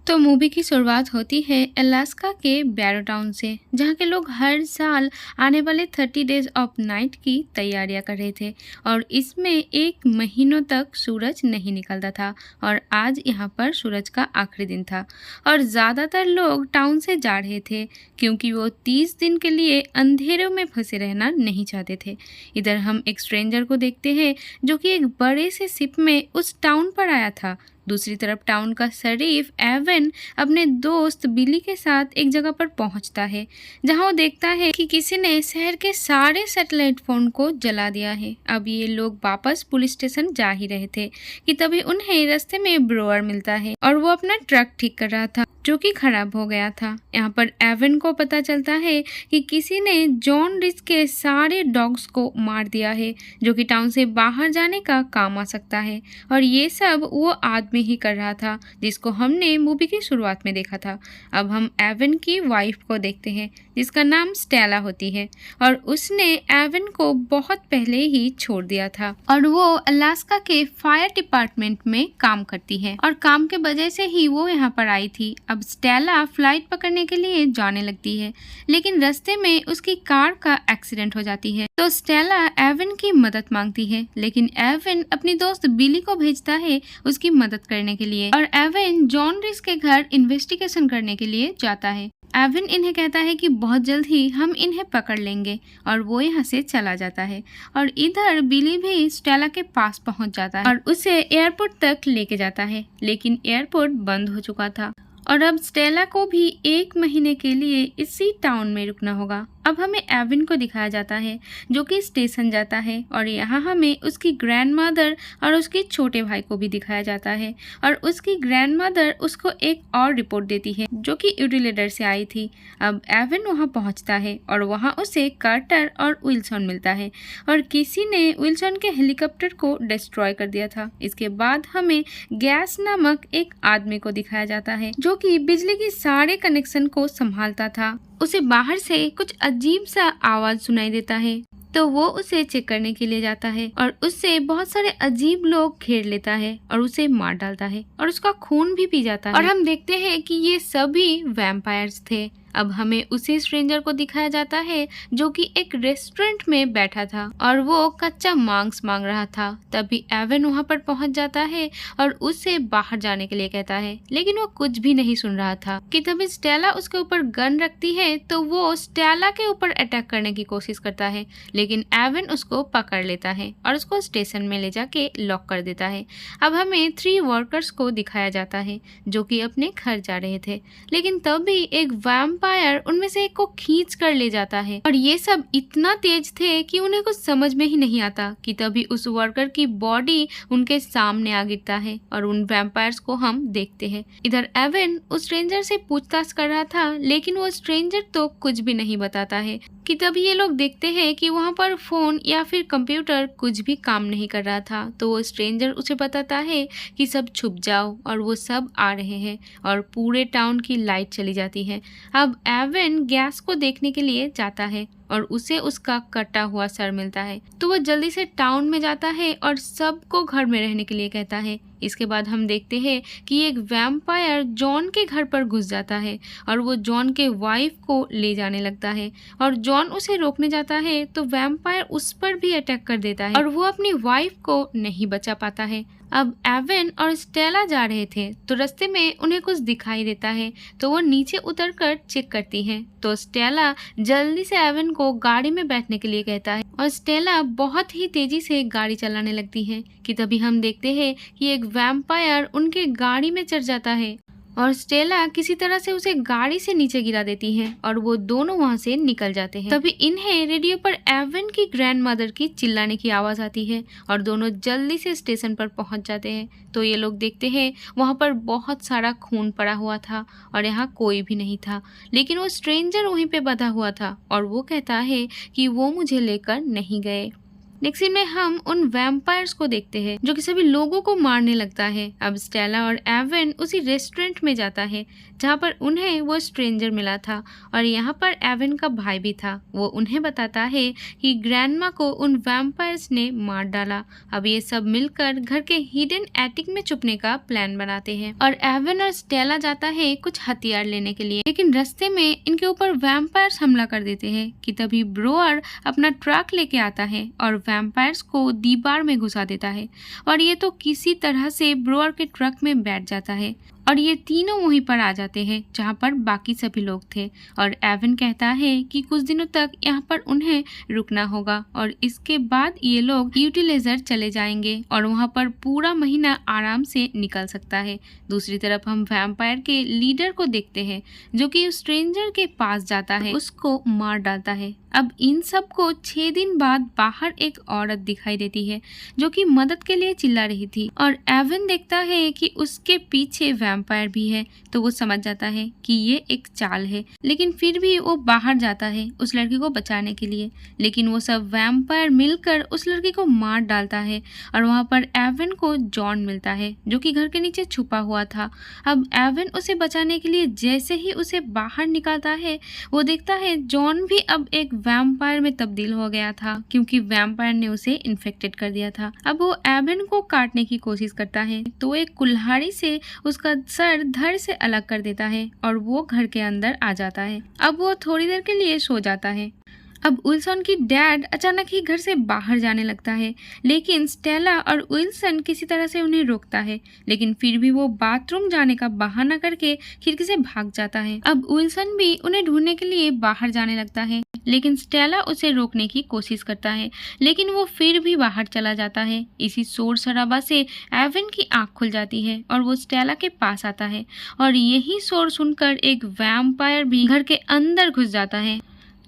तो मूवी की शुरुआत होती है अलास्का के बैरो टाउन से, जहाँ के लोग हर साल आने वाले 30 डेज ऑफ नाइट की तैयारियां कर रहे थे। और इसमें एक महीनों तक सूरज नहीं निकलता था। और आज यहाँ पर सूरज का आखिरी दिन था और ज़्यादातर लोग टाउन से जा रहे थे, क्योंकि वो 30 दिन के लिए अंधेरों में फंसे रहना नहीं चाहते थे। इधर हम एक स्ट्रेंजर को देखते हैं जो कि एक बड़े से शिप में उस टाउन पर आया था। दूसरी तरफ टाउन का शरीफ एवन अपने दोस्त बिली के साथ एक जगह पर पहुंचता है, जहां वो देखता है कि किसी ने शहर के सारे सैटेलाइट फोन को जला दिया है। अब ये लोग वापस पुलिस स्टेशन जा ही रहे थे कि तभी उन्हें रास्ते में ब्रोअर मिलता है और वो अपना ट्रक ठीक कर रहा था जो कि खराब हो गया था। यहाँ पर एवन को पता चलता है कि किसी ने जॉन रिस के सारे डॉग्स को मार दिया है, जो कि टाउन से बाहर जाने का काम आ सकता है। और ये सब वो आदमी ही कर रहा था जिसको हमने मूवी की शुरुआत में देखा था। अब हम एवन की वाइफ को देखते हैं जिसका नाम स्टेला होती है और उसने एवन को बहुत पहले ही छोड़ दिया था और वो अलास्का के फायर डिपार्टमेंट में काम करती है और काम के वजह से ही वो यहाँ पर आई थी। अब स्टेला फ्लाइट पकड़ने के लिए जाने लगती है, लेकिन रास्ते में उसकी कार का एक्सीडेंट हो जाती है। तो स्टेला एवन की मदद मांगती है, लेकिन एवन अपनी दोस्त बिली को भेजता है उसकी मदद करने के लिए और एवन जॉन रिस के घर इन्वेस्टिगेशन करने के लिए जाता है। एवन इन्हें कहता है कि बहुत जल्द ही हम इन्हें पकड़ लेंगे और वो यहाँ से चला जाता है। और इधर बिली भी स्टेला के पास पहुँच जाता है और उसे एयरपोर्ट तक लेके जाता है, लेकिन एयरपोर्ट बंद हो चुका था और अब स्टेला को भी 1 महीने के लिए इसी टाउन में रुकना होगा। अब हमें एवन को दिखाया जाता है जो कि स्टेशन जाता है और यहाँ हमें उसकी ग्रैंडमदर और उसके छोटे भाई को भी दिखाया जाता है और उसकी ग्रैंडमदर उसको एक और रिपोर्ट देती है जो कि यूटिलेटर से आई थी। अब एवन वहाँ पहुँचता है और वहाँ उसे कार्टर और विल्सन मिलता है और किसी ने विल्सन के हेलीकॉप्टर को डिस्ट्रॉय कर दिया था। इसके बाद हमें गैस नामक एक आदमी को दिखाया जाता है जो कि बिजली की सारे कनेक्शन को संभालता था। उसे बाहर से कुछ अजीब सा आवाज सुनाई देता है, तो वो उसे चेक करने के लिए जाता है और उससे बहुत सारे अजीब लोग घेर लेता है और उसे मार डालता है और उसका खून भी पी जाता है और हम देखते हैं कि ये सभी वैम्पायर्स थे। अब हमें उसी स्ट्रेंजर को दिखाया जाता है जो कि एक रेस्टोरेंट में बैठा था और वो कच्चा मांस मांग रहा था। तभी एवन वहां पर पहुंच जाता है और उससे बाहर जाने के लिए कहता है, लेकिन वो कुछ भी नहीं सुन रहा था कि तभी स्टेला उसके ऊपर गन रखती है, तो वो स्टेला के ऊपर अटैक करने की कोशिश करता है, लेकिन एवन उसको पकड़ लेता है और उसको स्टेशन में ले जाके लॉक कर देता है। अब हमें 3 वर्कर्स को दिखाया जाता है जो कि अपने घर जा रहे थे, लेकिन तभी एक वैम्पायर उनमें से एक को खींच कर ले जाता है और ये सब इतना तेज थे कि उन्हें कुछ समझ में ही नहीं आता कि तभी उस वर्कर की बॉडी उनके सामने आ गिरता है और उन वैम्पायर्स को हम देखते हैं। इधर एवन उस स्ट्रेंजर से पूछताछ कर रहा था, लेकिन वो स्ट्रेंजर तो कुछ भी नहीं बताता है कि तभी ये लोग देखते हैं कि वहाँ पर फोन या फिर कंप्यूटर कुछ भी काम नहीं कर रहा था। तो वो स्ट्रेंजर उसे बताता है कि सब छुप जाओ और वो सब आ रहे हैं और पूरे टाउन की लाइट चली जाती है। अब एवन गैस को देखने के लिए जाता है और उसे उसका कटा हुआ सर मिलता है, तो वो जल्दी से टाउन में जाता है और सबको घर में रहने के लिए कहता है। इसके बाद हम देखते हैं कि एक वैम्पायर जॉन के घर पर घुस जाता है और वो जॉन के वाइफ को ले जाने लगता है और जॉन उसे रोकने जाता है, तो वैम्पायर उस पर भी अटैक कर देता है और वो अपनी वाइफ को नहीं बचा पाता है। अब एवन और स्टेला जा रहे थे, तो रास्ते में उन्हें कुछ दिखाई देता है, तो वो नीचे उतरकर चेक करती हैं। तो स्टेला जल्दी से एवन को गाड़ी में बैठने के लिए कहता है और स्टेला बहुत ही तेजी से गाड़ी चलाने लगती है कि तभी हम देखते हैं कि एक वैम्पायर उनके गाड़ी में चढ़ जाता है और स्टेला किसी तरह से उसे गाड़ी से नीचे गिरा देती है और वो दोनों वहां से निकल जाते हैं। तभी इन्हें रेडियो पर एवन की ग्रैंडमदर की चिल्लाने की आवाज आती है और दोनों जल्दी से स्टेशन पर पहुंच जाते हैं। तो ये लोग देखते हैं वहां पर बहुत सारा खून पड़ा हुआ था और यहाँ कोई भी नहीं था, लेकिन वो स्ट्रेंजर वहीं पे बंधा हुआ था और वो कहता है कि वो मुझे लेकर नहीं गए। नेक्स्ट सीन में हम उन वैम्पायर्स को देखते हैं जो कि सभी लोगों को मारने लगता है। अब स्टेला और एवन उसी रेस्टोरेंट में जाता है जहाँ पर उन्हें वो स्ट्रेंजर मिला था और यहाँ पर एवन का भाई भी था। वो उन्हें बताता है कि ग्रैंडमा को उन वैम्पायर्स ने मार डाला। अब ये सब मिलकर घर के हिडन एटिक में छुपने का प्लान बनाते हैं और एवन और स्टेला जाता है कुछ हथियार लेने के लिए, लेकिन रास्ते में इनके ऊपर वैम्पायर्स हमला कर देते हैं कि तभी ब्रोअर अपना ट्रक लेके आता है और वैम्पायर्स को दीवार में घुसा देता है और ये तो किसी तरह से ब्रोअर के ट्रक में बैठ जाता है और ये तीनों वहीं पर आ जाते हैं जहाँ पर बाकी सभी लोग थे और एवन कहता है कि कुछ दिनों तक यहाँ पर उन्हें रुकना होगा और इसके बाद ये लोग यूटिलाइजर चले जाएंगे और वहाँ पर पूरा महीना आराम से निकल सकता है। दूसरी तरफ हम वैम्पायर के लीडर को देखते हैं जो कि स्ट्रेंजर के पास जाता है, उसको मार डालता है। अब इन सब को 6 दिन बाद बाहर एक औरत दिखाई देती है जो कि मदद के लिए चिल्ला रही थी और एवन देखता है कि उसके पीछे वैम्पायर भी है, तो वो समझ जाता है कि ये एक चाल है, लेकिन फिर भी वो बाहर जाता है उस लड़की को बचाने के लिए। लेकिन वो सब वैम्पायर मिलकर उस लड़की को मार डालता है और वहाँ पर एवन को जॉन मिलता है जो कि घर के नीचे छुपा हुआ था। अब एवन उसे बचाने के लिए जैसे ही उसे बाहर निकालता है वो देखता है जॉन भी अब एक वैम्पायर में तब्दील हो गया था क्योंकि वैम्पायर ने उसे इन्फेक्टेड कर दिया था। अब वो एवन को काटने की कोशिश करता है तो एक कुल्हाड़ी से उसका सर धड़ से अलग कर देता है और वो घर के अंदर आ जाता है। अब वो थोड़ी देर के लिए सो जाता है। अब विल्सन की डैड अचानक ही घर से बाहर जाने लगता है, लेकिन स्टेला और विल्सन किसी तरह से उन्हें रोकता है, लेकिन फिर भी वो बाथरूम जाने का बहाना करके खिड़की से भाग जाता है। अब विल्सन भी उन्हें ढूंढने के लिए बाहर जाने लगता है, लेकिन स्टेला उसे रोकने की कोशिश करता है, लेकिन वो फिर भी बाहर चला जाता है। इसी शोर शराबा से एवन की आंख खुल जाती है और वो स्टेला के पास आता है और यही शोर सुनकर एक वैम्पायर भी घर के अंदर घुस जाता है।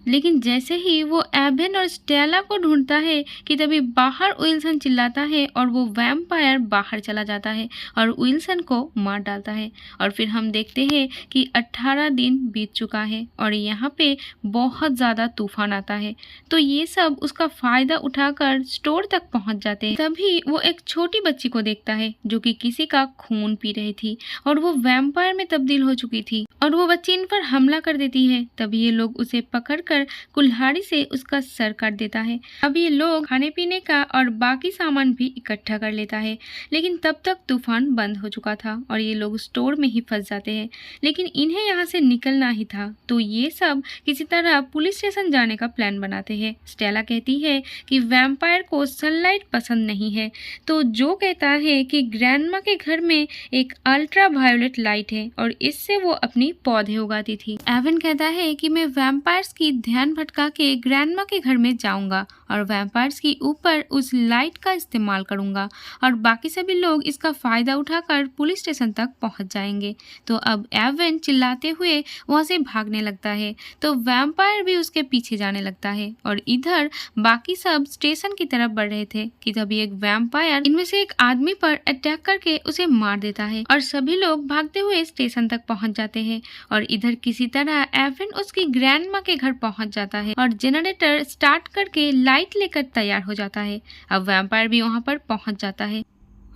लेकिन जैसे ही वो एवन और स्टेला को ढूंढता है कि तभी बाहर विल्सन चिल्लाता है और वो वैम्पायर बाहर चला जाता है और विल्सन को मार डालता है। और फिर हम देखते हैं कि 18 दिन बीत चुका है और यहाँ पे बहुत ज़्यादा तूफान आता है, तो ये सब उसका फ़ायदा उठाकर स्टोर तक पहुँच जाते हैं। तभी वो एक छोटी बच्ची को देखता है जो कि किसी का खून पी रही थी और वो वैम्पायर में तब्दील हो चुकी थी और वो बच्ची इन पर हमला कर देती है। तभी ये लोग उसे पकड़कर कुल्हाड़ी से उसका सर काट देता है। अब ये लोग खाने पीने का और बाकी सामान भी इकट्ठा कर लेता है, लेकिन तब तक तूफान बंद हो चुका था और ये लोग स्टोर में ही फंस जाते हैं, लेकिन इन्हें यहाँ से निकलना ही था। तो ये सब किसी तरह पुलिस स्टेशन जाने का प्लान बनाते हैं। स्टेला कहती है कि वैम्पायर को सनलाइट पसंद नहीं है, तो जो कहता है कि ग्रैंडमा के घर में एक अल्ट्रा वायोलेट लाइट है और इससे वो अपनी पौधे उगाती थी। एवन कहता है कि मैं वैम्पायर्स की ध्यान भटका के ग्रैंडमा के घर में जाऊंगा और वैम्पायर्स के ऊपर उस लाइट का इस्तेमाल करूंगा और बाकी सभी लोग इसका फायदा उठाकर पुलिस स्टेशन तक पहुंच जाएंगे। तो अब एवन चिल्लाते हुए वहां से भागने लगता है, तो वैम्पायर भी उसके पीछे जाने लगता है और इधर बाकी सब स्टेशन की तरफ बढ़ रहे थे कि तभी एक वैम्पायर इनमें से एक आदमी पर अटैक करके उसे मार देता है और सभी लोग भागते हुए स्टेशन तक पहुंच जाते हैं। और इधर किसी तरह एवन उसकी ग्रैंडमा के घर पहुंच जाता है और जनरेटर स्टार्ट करके लाइट लेकर तैयार हो जाता है। अब वैम्पायर भी वहां पर पहुंच जाता है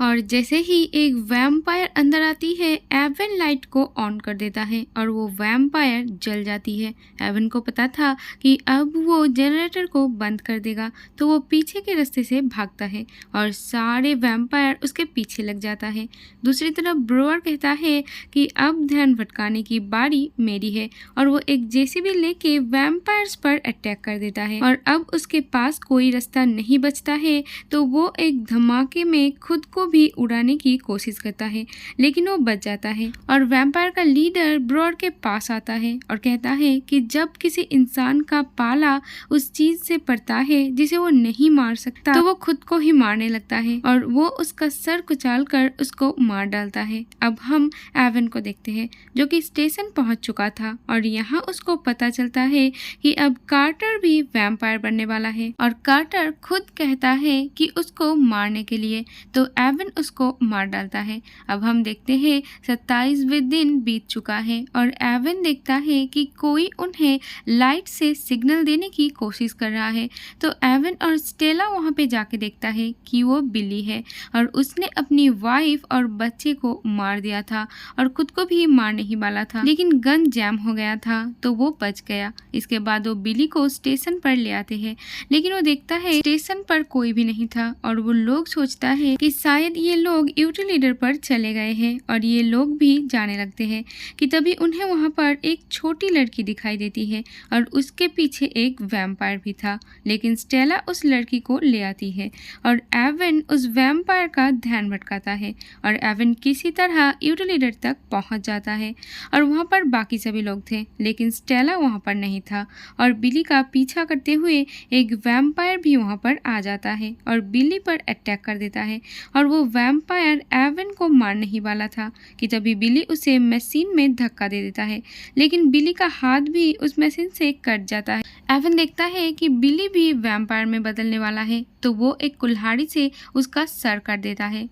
और जैसे ही एक वैम्पायर अंदर आती है एवन लाइट को ऑन कर देता है और वो वैम्पायर जल जाती है। एवन को पता था कि अब वो जनरेटर को बंद कर देगा, तो वो पीछे के रास्ते से भागता है और सारे वैम्पायर उसके पीछे लग जाता है। दूसरी तरफ ब्रोअर कहता है कि अब ध्यान भटकाने की बारी मेरी है और वो एक जेसीबी लेके वैम्पायर्स पर अटैक कर देता है और अब उसके पास कोई रास्ता नहीं बचता है, तो वो एक धमाके में खुद को भी उड़ाने की कोशिश करता है, लेकिन वो बच जाता है। और वैम्पायर का लीडर ब्रोअर के पास आता है और कहता है कि जब किसी इंसान का पाला उस चीज से पड़ता है जिसे वो नहीं मार सकता, तो वो खुद को ही मारने लगता है और वो उसका सर कुचाल कर उसको मार डालता है। अब हम एवन को देखते हैं जो कि स्टेशन पहुंच चुका था और यहाँ उसको पता चलता है कि अब कार्टर भी वैम्पायर बनने वाला है और कार्टर खुद कहता है कि उसको मारने के लिए। तो एवन एवन उसको मार डालता है। अब हम देखते हैं 27वें दिन बीत चुका है और एवन देखता है कि कोई उन्हें लाइट से सिग्नल देने की कोशिश कर रहा है। तो एवन और स्टेला वहाँ पे जाके देखता है कि वो बिली है और उसने अपनी वाइफ और बच्चे को मार दिया था और खुद को भी मारने ही वाला था, लेकिन गन जैम हो गया था तो वो बच गया। इसके बाद वो बिली को स्टेशन पर ले आते हैं, लेकिन वो देखता है स्टेशन पर कोई भी नहीं था और वो लोग सोचता है कि शायद ये लोग यूटिलिटर पर चले गए हैं और ये लोग भी जाने लगते हैं कि तभी उन्हें वहाँ पर एक छोटी लड़की दिखाई देती है और उसके पीछे एक वैम्पायर भी था, लेकिन स्टेला उस लड़की को ले आती है और एवन उस वैम्पायर का ध्यान भटकाता है और एवन किसी तरह यूटिलिटर तक पहुंच जाता है और वहाँ पर बाकी सभी लोग थे, लेकिन स्टेला वहाँ पर नहीं था और बिली का पीछा करते हुए एक वैम्पायर भी वहाँ पर आ जाता है और बिली पर अटैक कर देता है और वो वैम्पायर एवन को मारने ही वाला था कि तभी बिली उसे मशीन में धक्का दे देता है, लेकिन बिली का हाथ भी उस मशीन से कट जाता है। एवन देखता है कि बिली भी वैम्पायर में बदलने वाला है तो वो एक कुल्हाड़ी से उसका सर काट देता है।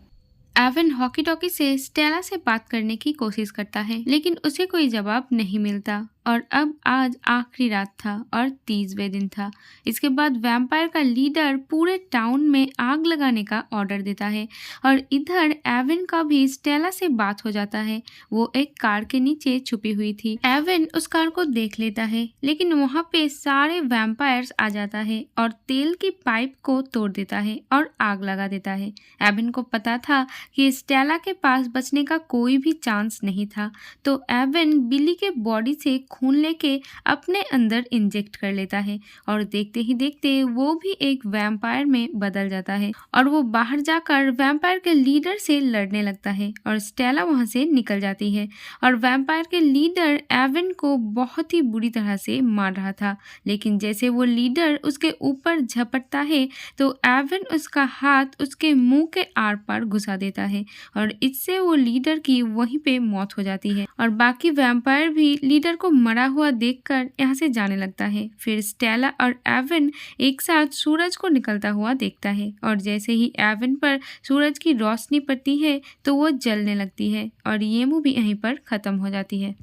एवन हॉकी टॉकी से स्टेला से बात करने की कोशिश करता है, लेकिन उसे कोई जवाब नहीं मिलता और अब आज आखिरी रात था और 30वें दिन था। इसके बाद वैम्पायर का लीडर पूरे टाउन में आग लगाने का ऑर्डर देता है और इधर एवन का भी स्टेला से बात हो जाता है। वो एक कार के नीचे छुपी हुई थी। एवन उस कार को देख लेता है, लेकिन वहाँ पे सारे वैम्पायर्स आ जाता है और तेल की पाइप को तोड़ देता है और आग लगा देता है। एवन को पता था कि स्टेला के पास बचने का कोई भी चांस नहीं था, तो एवन बिली के बॉडी से खून लेके अपने अंदर इंजेक्ट कर लेता है और देखते ही देखते वो भी एक वैम्पायर में बदल जाता है और वो बाहर जाकर वैम्पायर के लीडर से लड़ने लगता है और स्टेला वहां से निकल जाती है और वैम्पायर के लीडर एवन को बहुत ही बुरी तरह से मार रहा था, लेकिन जैसे वो लीडर उसके ऊपर झपटता है तो एवन उसका हाथ उसके मुंह के आर पार घुसा देता है और इससे वो लीडर की वहीं पे मौत हो जाती है और बाकी वैम्पायर भी लीडर को मरा हुआ देखकर यहाँ से जाने लगता है। फिर स्टेला और एवन एक साथ सूरज को निकलता हुआ देखता है और जैसे ही एवन पर सूरज की रोशनी पड़ती है तो वो जलने लगती है और ये मूवी यहीं पर खत्म हो जाती है।